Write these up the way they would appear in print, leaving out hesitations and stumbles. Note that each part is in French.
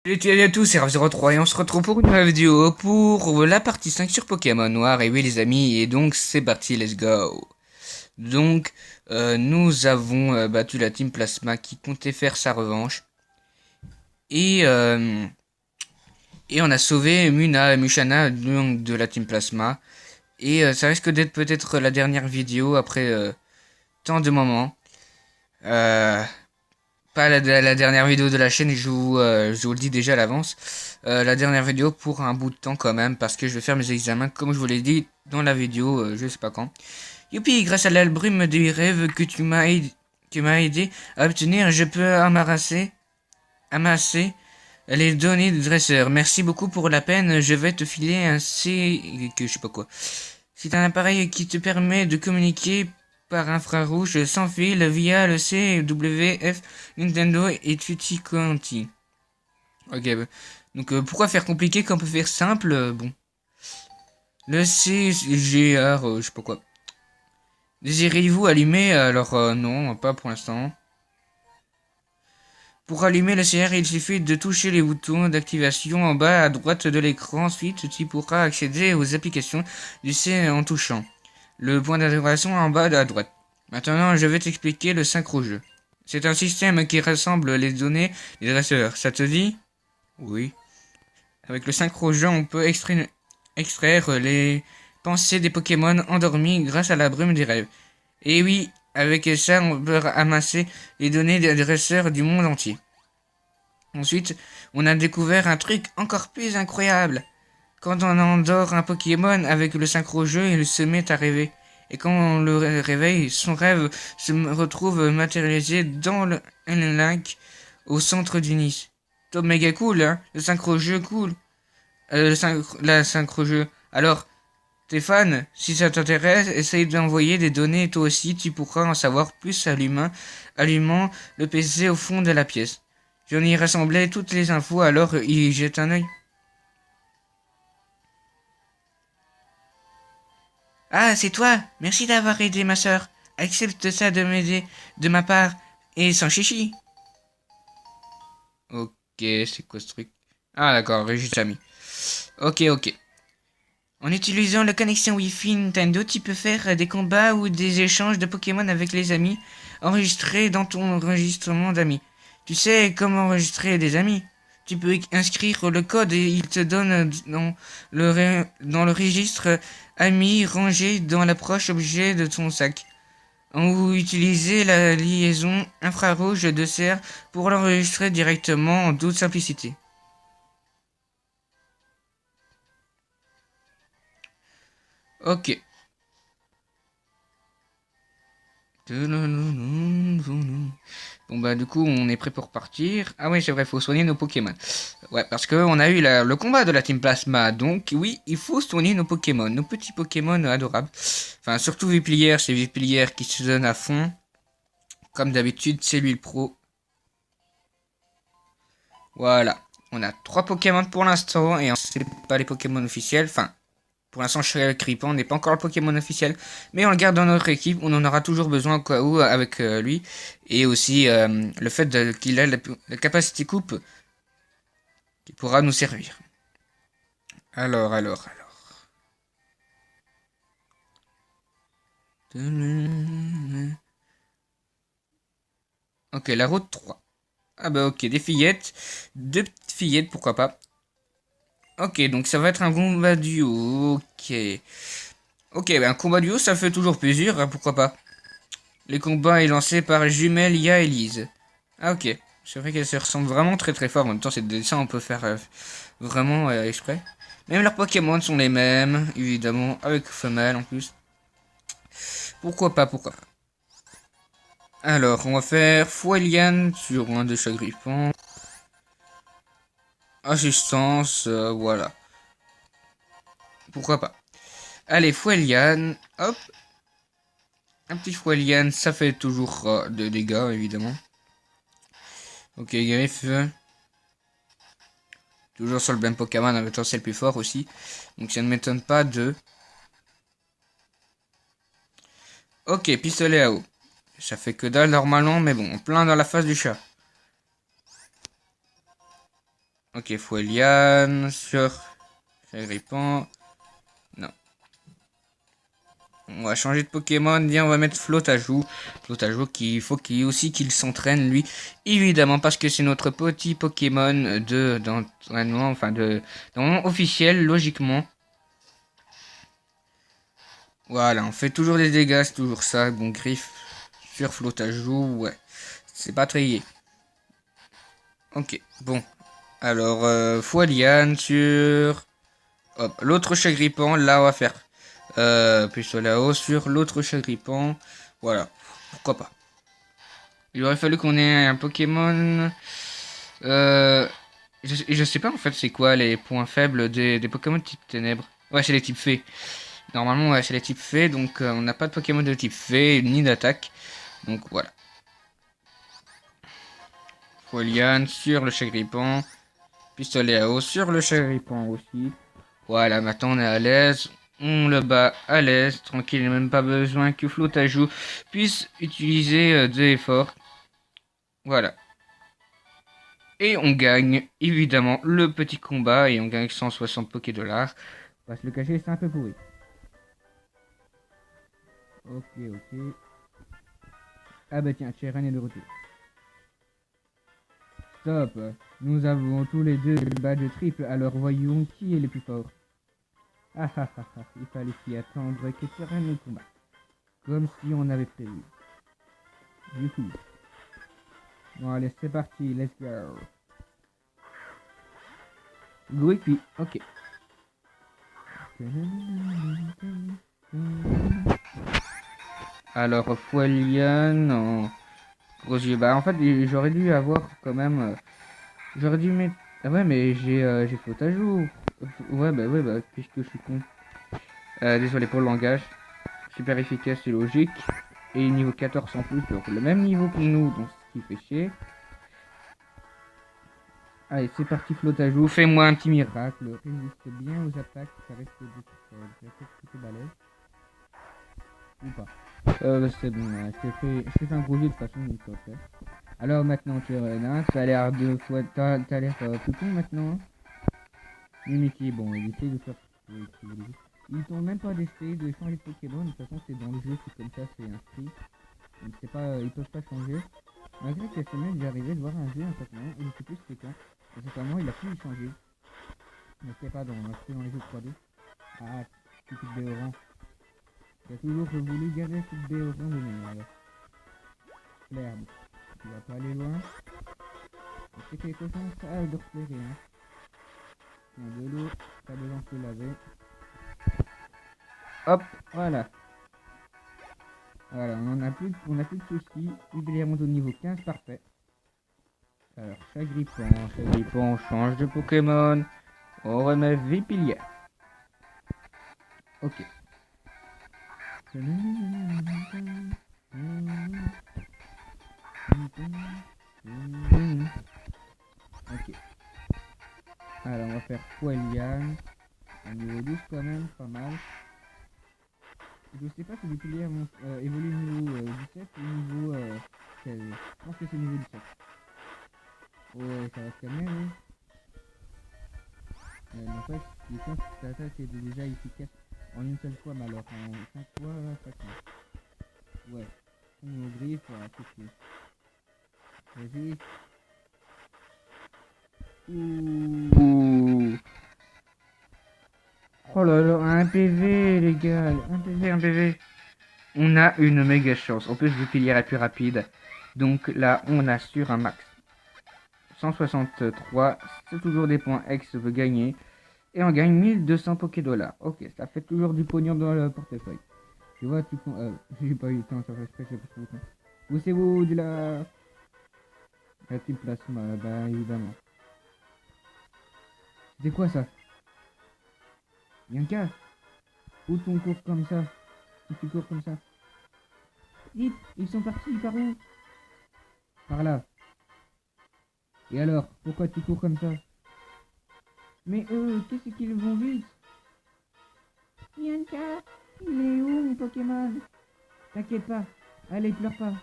Salut à tous, c'est Rav03 et on se retrouve pour une nouvelle vidéo pour la partie 5 sur Pokémon Noir. Et oui les amis, et donc c'est parti, let's go. Donc nous avons battu la Team Plasma qui comptait faire sa revanche. Et, euh, et on a sauvé Muna et Mushana donc, de la Team Plasma. Et ça risque d'être peut-être la dernière vidéo après tant de moments. Euh, Pas la dernière vidéo de la chaîne, je vous le dis déjà à l'avance. La dernière vidéo pour un bout de temps quand même, parce que je vais faire mes examens, comme je vous l'ai dit dans la vidéo, je sais pas quand. Youpi, grâce à l'album des rêves que tu m'as aidé à obtenir, je peux amasser les données de dresseur. Merci beaucoup pour la peine, je vais te filer un je sais pas quoi. C'est un appareil qui te permet de communiquer par infrarouge sans fil via le CWF, Nintendo et Tutti Quanti. Ok, bah. Donc pourquoi faire compliqué quand on peut faire simple bon. Le CGR, je sais pas quoi. Désirez-vous allumer alors non, pas pour l'instant. Pour allumer le CR, il suffit de toucher les boutons d'activation en bas à droite de l'écran. Ensuite, tu pourras accéder aux applications du C en touchant le point d'interrogation en bas à droite. Maintenant, je vais t'expliquer le synchro-jeu. C'est un système qui rassemble les données des dresseurs. Ça te dit? Oui. Avec le synchro-jeu, on peut extraire les pensées des Pokémon endormis grâce à la brume des rêves. Et oui, avec ça, on peut ramasser les données des dresseurs du monde entier. Ensuite, on a découvert un truc encore plus incroyable. Quand on endort un Pokémon avec le synchro-jeu, il se met à rêver. Et quand on le réveille, son rêve se retrouve matérialisé dans le lac au centre du Nice. Top méga cool, hein? Le synchro-jeu cool. La synchro-jeu. Alors, t'es fan? Si ça t'intéresse, essaye d'envoyer des données toi aussi, tu pourras en savoir plus allumant le PC au fond de la pièce. J'en ai rassemblé toutes les infos, alors y jette un œil. Ah, c'est toi. Merci d'avoir aidé ma sœur. Accepte ça de m'aider de ma part et sans chichi. Ok, c'est quoi ce truc? Ah d'accord, Régis Ami. Ok. En utilisant la connexion Wi-Fi Nintendo, tu peux faire des combats ou des échanges de Pokémon avec les amis enregistrés dans ton enregistrement d'amis. Tu sais comment enregistrer des amis? Tu peux inscrire le code et il te donne dans le registre amis rangé dans l'approche objet de ton sac. Ou utiliser la liaison infrarouge de serre pour l'enregistrer directement en toute simplicité. Ok. Bon bah du coup on est prêt pour partir. Ah oui c'est vrai, faut soigner nos Pokémon. Ouais parce que on a eu le combat de la Team Plasma, donc oui il faut soigner nos Pokémon, nos petits Pokémon adorables. Enfin surtout Vipilière, c'est Vipilière qui se donne à fond. Comme d'habitude c'est lui le pro. Voilà, on a 3 Pokémon pour l'instant et c'est pas les Pokémon officiels. Enfin pour l'instant, Creepant n'est pas encore le Pokémon officiel, mais on le garde dans notre équipe. On en aura toujours besoin au cas où avec lui. Et aussi le fait qu'il a la capacité coupe qui pourra nous servir. Alors. Ok, la route 3. Ah bah ok, des fillettes. Deux petites fillettes, pourquoi pas. Ok, donc ça va être un combat duo. Ok, ben un combat duo, ça fait toujours plaisir, hein, pourquoi pas. Les combats est lancé par Jumelle Ya et Lise. Ah ok. C'est vrai qu'elles se ressemblent vraiment très fort. En même temps, c'est des dessins on peut faire vraiment exprès. Même leurs Pokémon sont les mêmes, évidemment, avec femelle en plus. Pourquoi pas. Alors, on va faire Foilian sur un de chaque griffon. Assistance, voilà. Pourquoi pas. Allez, Foilian, hop. Un petit Foilian, ça fait toujours de dégâts, évidemment. Ok, griffe. Toujours sur le même Pokémon, en même temps c'est le plus fort aussi. Donc ça ne m'étonne pas de... Ok, pistolet à eau. Ça fait que dalle normalement, mais bon, plein dans la face du chat. Ok, Foueliane sur Chagripan. Non. On va changer de Pokémon. Bien, on va mettre Flotajou. Flotajou qu'il faut qu'il s'entraîne lui. Évidemment, parce que c'est notre petit Pokémon d'entraînement, enfin d'entraînement officiel, logiquement. Voilà, on fait toujours des dégâts, c'est toujours ça. Bon, griffe sur Flotajou, ouais. C'est pas très gai. Ok, bon. Alors, Foueliane sur... Hop, l'autre Chagripan, là on va faire pistolet à eau sur l'autre Chagripan. Voilà, pourquoi pas. Il aurait fallu qu'on ait un Pokémon... je sais pas en fait c'est quoi les points faibles des Pokémon type ténèbres. Ouais, c'est les types fées. Normalement, ouais, c'est les types fées, donc on n'a pas de Pokémon de type fée, ni d'attaque. Donc voilà. Foliane sur le Chagripan. Pistolet à eau sur le Chagripan aussi. Voilà, maintenant on est à l'aise. On le bat à l'aise, tranquille, il n'y a même pas besoin que Flotajou puisse utiliser de l'effort. Voilà. Et on gagne évidemment le petit combat et on gagne 160 Poké-Dollars. On va se le cacher, c'est un peu pourri. Ok. Ah bah tiens, Cheren est de retour. Stop. Nous avons tous les deux le badge triple, alors voyons qui est le plus fort. Il fallait s'y attendre que Cheren nous combatte. Comme si on avait prévu. Du coup. Bon allez, c'est parti, let's go. Gouipi, ok. Alors, Fouelian en gros yeux. Bah, en fait, j'aurais dû avoir quand même. J'aurais dû mettre. Ah ouais, mais j'ai faute à jour. Ouais, bah, puisque je suis con. Désolé pour le langage. Super efficace et logique. Et niveau 14 en plus, donc le même niveau que nous, donc ce qui fait chier. Allez, c'est parti, Flotajou. Fais-moi un petit miracle. Résiste bien aux attaques. Ça reste plutôt balèze. Ou pas. C'est bon, je t'ai fait un gros jeu de toute façon, donc ok. Alors maintenant, tu es t'as l'air deux fois. T'as l'air plus con maintenant. Mimiki, bon, il essaie de faire. Ils t'ont même pas d'essayer de changer de Pokémon. De toute façon, c'est dans le jeu, c'est comme ça, c'est inscrit. Donc, c'est pas, ils peuvent pas changer. Malgré que cette semaine, j'ai arrivé de voir un jeu, un traitement, il était plus fréquent. Et totalement, il a pu y changer. Mais c'est pas dans les jeux 3D. Ah, petit Béoran. J'ai toujours voulu garder cette Béoran de mémoire. L'herbe. Tu vas pas aller loin. C'est quelque chose à d'observer, hein. Tiens, de l'eau, pas besoin de se laver. Hop, voilà. Voilà, on a plus de soucis. Il monte au niveau 15, parfait. Alors, Chagripan, on change de Pokémon. On remet Vipillier. Ok. Ok. Alors, on va faire Fouelian. Au niveau 12 quand même, pas mal. Je sais pas si Vipillier évolue niveau 17 ou niveau 16. Je pense que c'est niveau 17. Ouais, ça va se calmer, oui. En fait, je pense que cette attaque est déjà efficace en une seule fois, mais alors en 5 fois, ça compte. Ouais. Au griffe, voilà, c'est tout. Vas-y. Ouh. Oh là là, un PV, les gars. Un PV. On a une méga chance. En plus, vu qu'il est plus rapide. Donc là, on assure un max. 163, c'est toujours des points X veut gagner. Et on gagne 1200 Poké-Dollars. Ok, ça fait toujours du pognon dans le portefeuille. Tu vois, j'ai pas eu le temps, ça fait exprès, c'est pas où c'est-vous de la team plasma, bah évidemment. C'est quoi ça? Bianca? Où ton cours comme ça? Où tu cours comme ça? Vite, ils sont partis, par où? Par là. Et alors, pourquoi tu cours comme ça? Mais eux, qu'est-ce qu'ils vont vite? Bianca, il est où mon Pokémon? T'inquiète pas, allez, pleure pas.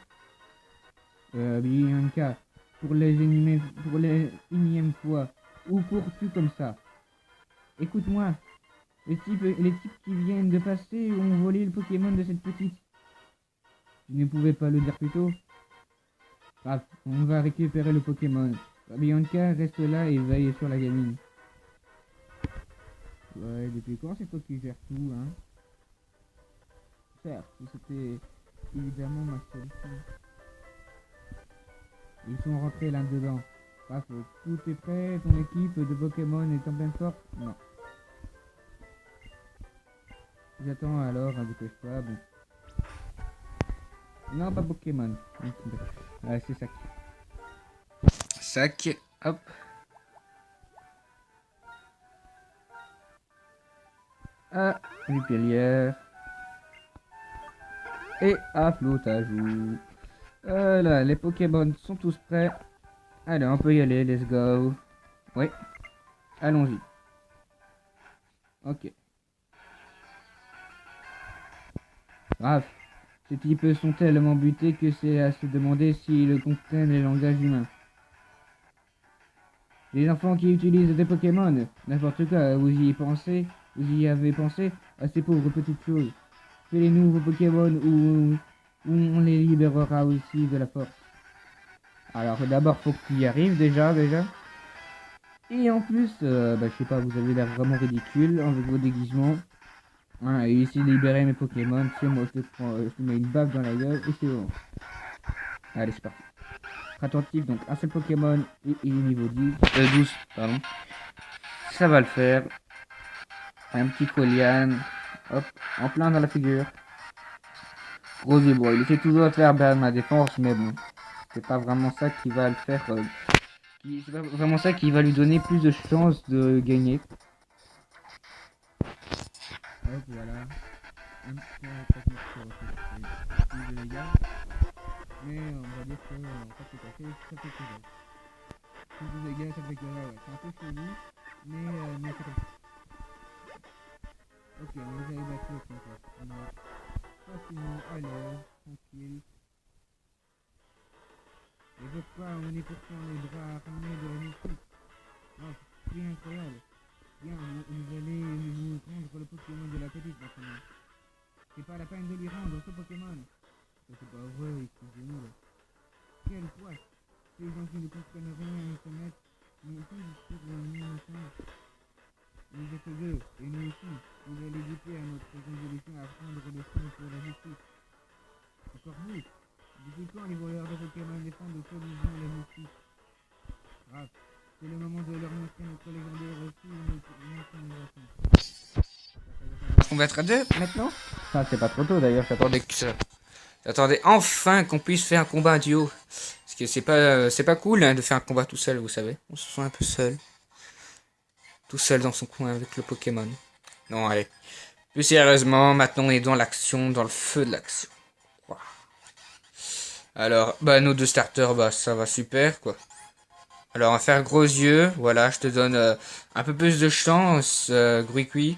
Bianca, pour les énième fois, Où cours-tu comme ça? Écoute-moi, les types qui viennent de passer ont volé le Pokémon de cette petite. Tu ne pouvais pas le dire plus tôt? Raph, on va récupérer le Pokémon. Bianca reste là et veille sur la gamine. Ouais, depuis quand c'est toi qui gères tout, hein? Certes, c'était évidemment ma solution. Ils sont rentrés là-dedans. Raph, tout est prêt, ton équipe de Pokémon est en pleine force? Non. J'attends alors, dépêche-toi, bon. Non, pas Pokémon. Ouais, c'est sac. Sac, hop. Ah, Ripelière. Et à flottajou. Voilà, les Pokémon sont tous prêts. Allez, on peut y aller, let's go. Oui, allons-y. Ok. Bref, ces types sont tellement butés que c'est à se demander s'ils comprennent les langages humains. Les enfants qui utilisent des Pokémon, n'importe quoi, vous y avez pensé à ces pauvres petites choses. Que les nouveaux Pokémon ou on les libérera aussi de la force. Alors d'abord faut que tu y arrives déjà. Et en plus, je sais pas, vous avez l'air vraiment ridicule avec vos déguisements. Hein, et essayer de libérer mes Pokémon, tu sais, moi je te mets une baffe dans la gueule et c'est bon. Allez, c'est parti. Attentif, donc un seul Pokémon et il est niveau 12, pardon. Ça va le faire. Un petit Folian, hop, en plein dans la figure. Rosé, bon, il essaie toujours de faire perdre ma défense, mais bon, c'est pas vraiment ça qui va le faire. C'est pas vraiment ça qui va lui donner plus de chances de gagner. Hop, voilà. Un petit attaque plus de dégâts. Mais on va dire que ça fait passer, ça fait plaisir. Plus de dégâts, ça fait que ouais, c'est un peu chelou, mais ça fait. Ok, on les avait battus au compte. On a facilement à l'aise, tranquille. Et pourquoi on est pourtant les bras armés de la mystique? Oh, c'est incroyable. Bien, vous allez vous prendre le Pokémon de la petite maintenant. C'est pas la peine de lui rendre ce Pokémon. Ça c'est pas vrai, excusez-nous. Quelle poisse. Ces gens qui ne comprennent rien se mettent non plus sur nous maintenant. Vous êtes deux, et nous aussi. Vous allez goûter à notre résolution à prendre le fond pour la justice. Encore vous. Depuis quand les voleurs de Pokémon défendent soi-disant la justice? Grave. C'est le moment de leur montrer notre légendaire reçu et notre innovation. On va être à deux maintenant? Ah, c'est pas trop tôt d'ailleurs, j'attendais enfin qu'on puisse faire un combat duo. Parce que c'est pas cool hein, de faire un combat tout seul, vous savez. On se sent un peu seul. Tout seul dans son coin avec le Pokémon. Non, allez. Plus sérieusement, maintenant on est dans l'action, dans le feu de l'action. Wow. Alors, nos deux starters, ça va super, quoi. Alors, on va faire gros yeux. Voilà, je te donne un peu plus de chance, Gruicui.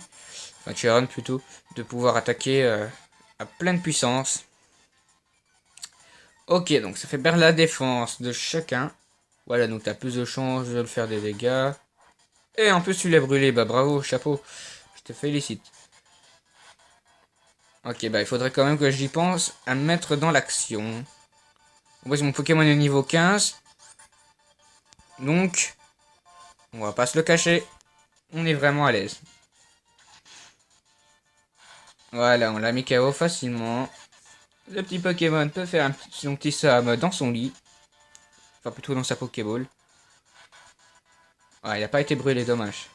Enfin, Chiron plutôt. De pouvoir attaquer à pleine puissance. Ok, donc ça fait perdre la défense de chacun. Voilà, donc t'as plus de chance de le faire des dégâts. Et en plus, tu l'as brûlé. Bravo, chapeau. Je te félicite. Ok, il faudrait quand même que j'y pense à me mettre dans l'action. Moi, mon Pokémon est niveau 15. Donc, on va pas se le cacher. On est vraiment à l'aise. Voilà, on l'a mis KO facilement. Le petit Pokémon peut faire son petit Sam dans son lit. Enfin, plutôt dans sa Pokéball. Ah, il a pas été brûlé, dommage.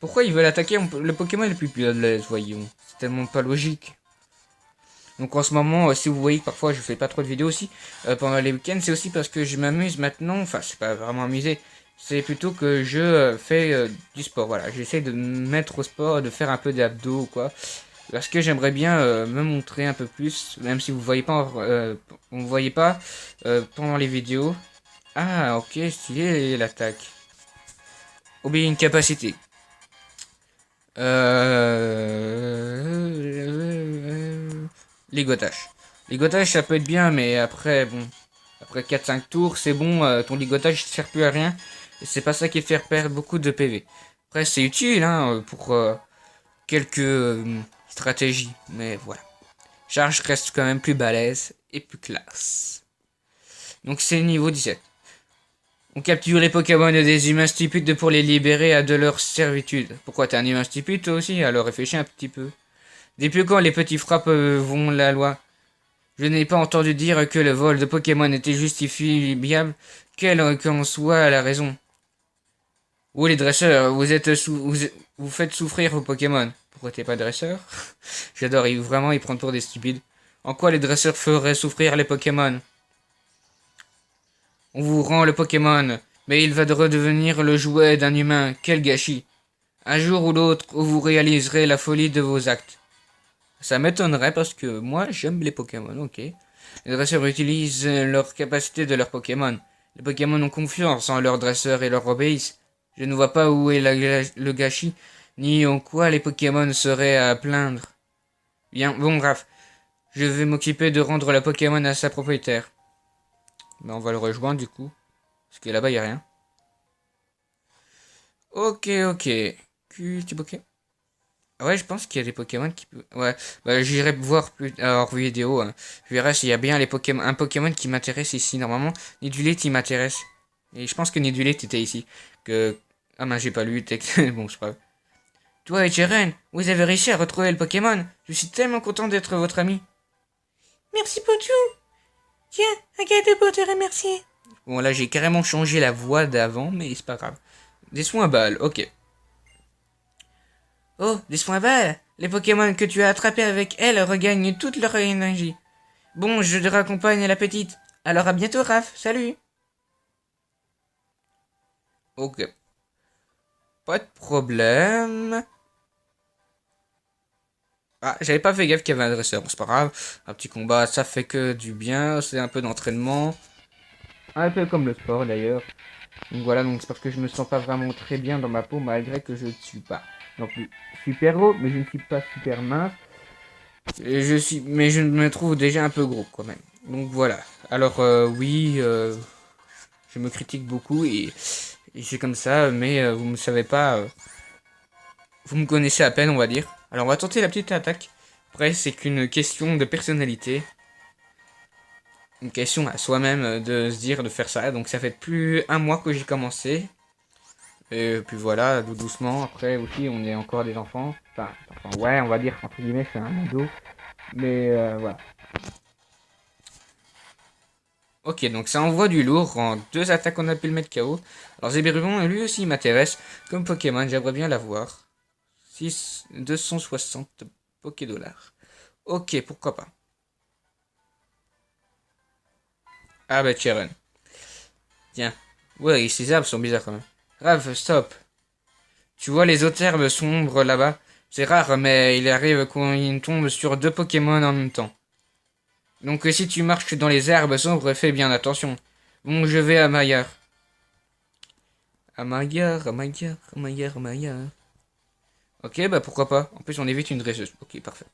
Pourquoi il veut l'attaquer? Le Pokémon est plus à l'aise, voyons. C'est tellement pas logique. Donc en ce moment, si vous voyez que parfois je fais pas trop de vidéos aussi, pendant les week-ends, c'est aussi parce que je m'amuse maintenant. Enfin, c'est pas vraiment amusé. C'est plutôt que je fais du sport. Voilà, j'essaie de me mettre au sport, de faire un peu d'abdos ou quoi. Parce que j'aimerais bien me montrer un peu plus, même si vous voyez pas, on ne voyait pas pendant les vidéos. Ah, ok, stylé l'attaque. Oublier une capacité. Ligotage. Ligotage, ça peut être bien, mais après, bon, après 4-5 tours, c'est bon, ton ligotage ne sert plus à rien. Et c'est pas ça qui fait perdre beaucoup de PV. Après, c'est utile hein, pour quelques stratégies. Mais voilà. Charge reste quand même plus balèze et plus classe. Donc c'est niveau 17. On capture les Pokémon des humains stupides pour les libérer à de leur servitude. Pourquoi t'es un humain stupide toi aussi? Alors réfléchis un petit peu. Depuis quand les petits frappes vont la loi? Je n'ai pas entendu dire que le vol de Pokémon était justifiable, quelle qu'en soit la raison. Vous les dresseurs, vous faites souffrir vos Pokémon. Pourquoi t'es pas dresseur? J'adore, vraiment ils prennent pour des stupides. En quoi les dresseurs feraient souffrir les Pokémon? On vous rend le Pokémon, mais il va redevenir le jouet d'un humain. Quel gâchis. Un jour ou l'autre, vous réaliserez la folie de vos actes. Ça m'étonnerait parce que moi, j'aime les Pokémon, ok. Les dresseurs utilisent leur capacité de leurs Pokémon. Les Pokémon ont confiance en leurs dresseurs et leur obéissent. Je ne vois pas où est le gâchis, ni en quoi les Pokémon seraient à plaindre. Bien, bon, bref. Je vais m'occuper de rendre la Pokémon à sa propriétaire. Ben, on va le rejoindre du coup. Parce que là-bas, il n'y a rien. Ok, ok. Ok. Ouais, je pense qu'il y a des Pokémon qui peuvent... Ouais, bah, j'irai voir plus hors vidéo. Hein. Je verrai s'il y a bien les Pokémon... un Pokémon qui m'intéresse ici. Normalement, Nidulate, il m'intéresse. Et je pense que Nidulate était ici. Que... Ah ben, j'ai pas lu le texte. Bon, c'est pas grave. Toi et Jeren, vous avez réussi à retrouver le Pokémon. Je suis tellement content d'être votre ami. Merci Pochou. Tiens, un cadeau pour te remercier. Bon, là, j'ai carrément changé la voix d'avant, mais c'est pas grave. Des soins à balles, ok. Oh, des soins à balles. Les Pokémon que tu as attrapés avec elle regagnent toute leur énergie. Bon, je te raccompagne la petite. Alors à bientôt, Raph. Salut. Ok. Pas de problème. Ah, j'avais pas fait gaffe qu'il y avait un dresseur. Bon, c'est pas grave. Un petit combat, ça fait que du bien. C'est un peu d'entraînement. Un peu comme le sport d'ailleurs. Donc voilà, donc c'est parce que je me sens pas vraiment très bien dans ma peau malgré que je ne suis pas non plus super haut, mais je ne suis pas super mince. Et mais je me trouve déjà un peu gros quand même. Donc voilà. Alors oui, je me critique beaucoup et c'est comme ça, mais vous ne savez pas, vous me connaissez à peine, on va dire. Alors on va tenter la petite attaque. Après, c'est qu'une question de personnalité. Une question à soi-même de se dire de faire ça. Donc ça fait plus un mois que j'ai commencé. Et puis voilà, tout doucement. Après aussi, on est encore des enfants. Enfin ouais, on va dire entre guillemets, c'est un ado. Mais voilà. Ok, donc ça envoie du lourd en deux attaques, on a pu le mettre KO. Alors Zébéruon, lui aussi, il m'intéresse. Comme Pokémon, j'aimerais bien l'avoir. 260 Poké-dollars. Ok, pourquoi pas. Ah bah Cheren. Tiens. Ouais, ces arbres sont bizarres quand même. Rav, stop. Tu vois les autres herbes sombres là-bas? C'est rare, mais il arrive qu'on tombe sur deux Pokémon en même temps. Donc si tu marches dans les herbes sombres, fais bien attention. Bon, je vais à Maillard. À Maillard, à Maillard, à Maillard, à Maillard. Ok, bah pourquoi pas. En plus, on évite une dresseuse. Ok, parfait.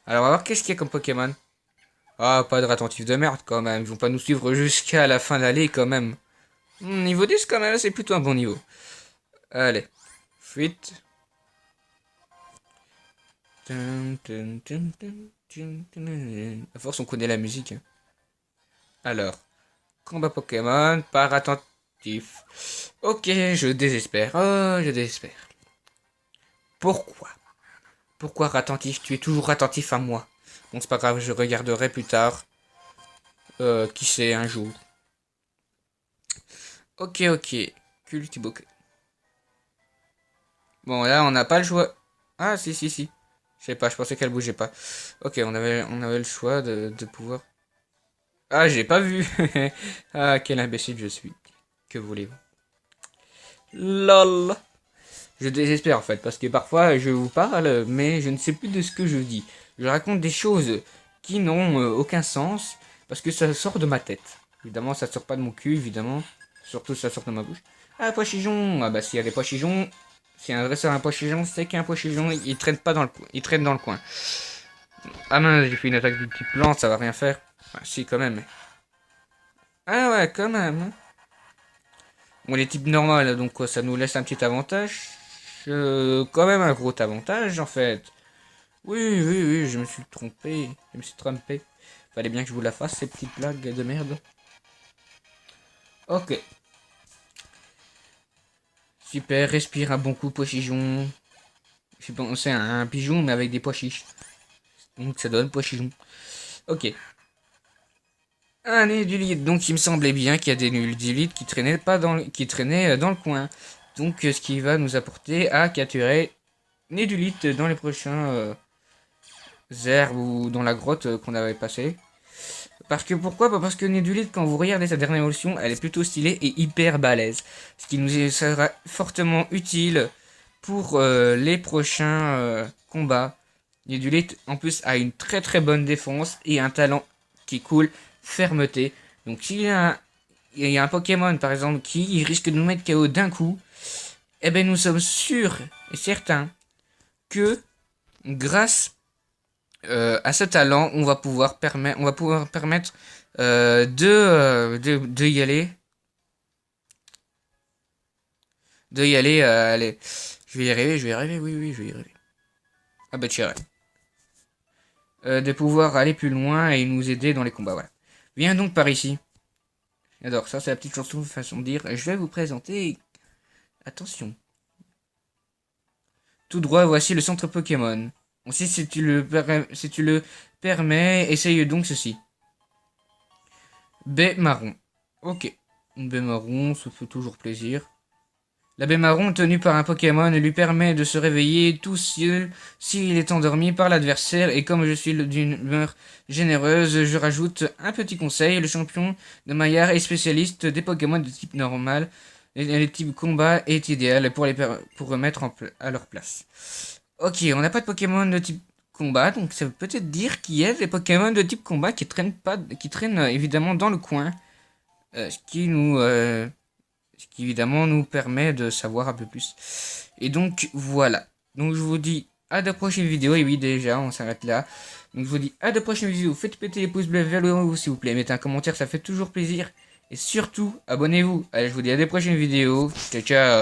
Alors, on va voir qu'est-ce qu'il y a comme Pokémon. Ah, pas de attentif de merde quand même. Ils vont pas nous suivre jusqu'à la fin de l'allée quand même. Niveau 10 quand même, c'est plutôt un bon niveau. Allez. Fuite. À force, on connaît la musique. Alors. Combat Pokémon, par attentif. Ok, je désespère. Oh, je désespère. Pourquoi? Pourquoi attentif? Tu es toujours attentif à moi. Bon, c'est pas grave, je regarderai plus tard. Qui sait, un jour. Ok, ok. Cultibook. Bon, là, on n'a pas le choix. Ah, si, si, si. Je sais pas, je pensais qu'elle bougeait pas. Ok, on avait le choix de pouvoir... Ah, j'ai pas vu. Ah, quel imbécile je suis. Que voulez-vous? LOL. Je désespère en fait, parce que parfois je vous parle, mais je ne sais plus de ce que je dis. Je raconte des choses qui n'ont aucun sens, parce que ça sort de ma tête. Évidemment, ça sort pas de mon cul, évidemment. Surtout, ça sort de ma bouche. Ah, pois-chichon. Ah bah, s'il y a des pois-chichons, si un dresseur a un pois-chichon, c'est qu'un pois-chichon, il traîne pas dans le coin. Il traîne dans le coin. Ah mince, j'ai fait une attaque du petit plan, ça va rien faire. Ah, si, quand même. Ah ouais, quand même. On est type normal, donc ça nous laisse un petit avantage. Quand même un gros avantage en fait. Oui, oui, oui, je me suis trompé. Je me suis trompé. Fallait bien que je vous la fasse, ces petites blagues de merde. Ok. Super, respire un bon coup, pois chichon. J'ai pensé à un pigeon, mais avec des pois chiches. Donc ça donne pois chichon. Ok. Un Nédulite. Donc il me semblait bien qu'il y a des Nédulites qui traînaient pas qui traînaient dans le coin. Donc ce qui va nous apporter à capturer Nédulite dans les prochains herbes ou dans la grotte qu'on avait passé. Parce que pourquoi? Bah parce que Nédulite, quand vous regardez sa dernière évolution, elle est plutôt stylée et hyper balèze. Ce qui nous sera fortement utile pour les prochains combats. Nédulite en plus a une très très bonne défense et un talent qui est cool, fermeté. Donc s'il y a un Pokémon par exemple qui risque de nous mettre KO d'un coup, eh ben nous sommes sûrs et certains que grâce à ce talent, on va pouvoir permettre de y aller. De y aller, allez. Je vais y arriver, oui, oui, je vais y arriver. Ah bah tu de pouvoir aller plus loin et nous aider dans les combats, voilà. Viens donc par ici. J'adore, ça c'est la petite chanson de façon de dire. Je vais vous présenter... Attention. Tout droit, voici le centre Pokémon. Aussi, si tu le permets, essaye donc ceci. Baie marron. Ok. Une baie marron, ça fait toujours plaisir. La baie marron, tenue par un Pokémon, lui permet de se réveiller tout seul s'il est endormi par l'adversaire. Et comme je suis d'une humeur généreuse, je rajoute un petit conseil. Le champion de Maillard est spécialiste des Pokémon de type normal. Et le type combat est idéal pour remettre à leur place. Ok, on n'a pas de Pokémon de type combat, donc ça veut peut-être dire qu'il y a des Pokémon de type combat qui traînent évidemment dans le coin. Ce qui évidemment nous permet de savoir un peu plus. Et donc voilà. Donc je vous dis à de prochaines vidéos. Et oui, déjà, on s'arrête là. Donc je vous dis à de prochaines vidéos. Faites péter les pouces bleus vers le haut s'il vous plaît. Mettez un commentaire, ça fait toujours plaisir. Et surtout, abonnez-vous. Allez, je vous dis à des prochaines vidéos. Ciao, ciao.